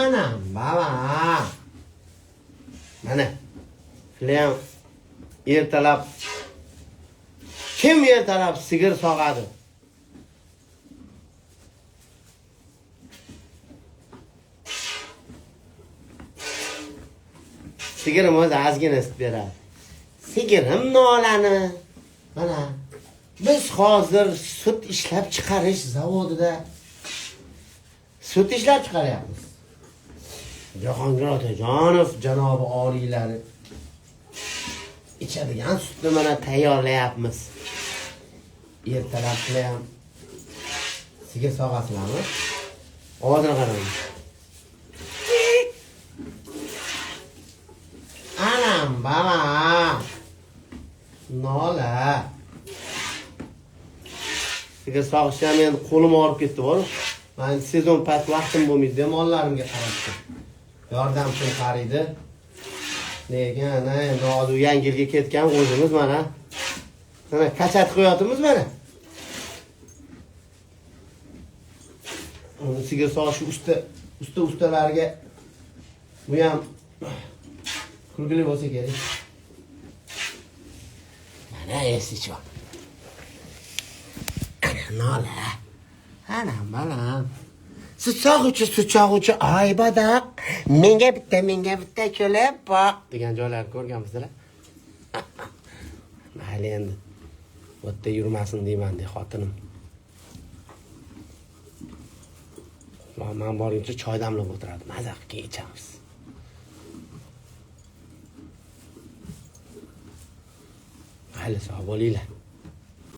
Anam, baba. Mana. Shular ertalab kim ertalab sigir sog'adi? Sigirim o'zi ozgina sut beradi. Sigirim nolani. Mana biz hozir sut ishlab chiqarish zavodida sut ishlab chiqaryapmiz. Jahongir Otajonov janobi oliylari ichadigan sutni mana tayyorlayapmiz. Ertalab ham sigir sog'asizlarmi? Ovozini qarang. Anam, baba. Nola. Sigir sog'ishga men qo'lim og'rib ketdi, bor. Men sezon past vaqtim bo'lmaydi, mollarimga qarashdi. Yordam uchun qaraydi. Lekin ana endi hozir yangi yilga ketgan o'zimiz mana. Mana kachat qo'yatimiz mana. Uni sigir sog'ish ustalariga bu ham kulgili bo'lsa kerak. Mana esichon. Nola. Ana balam. Sut sog'uvchi oybadaq. Menga bitta kelib boq degan joylarni ko'rganmizlar. Mayli endi. Bu yerda yurmasin deyman de xotinim. Men borguncha choy damlab o'tiradi. Maza qilib ichamiz. Mayli sog' bo'linglar.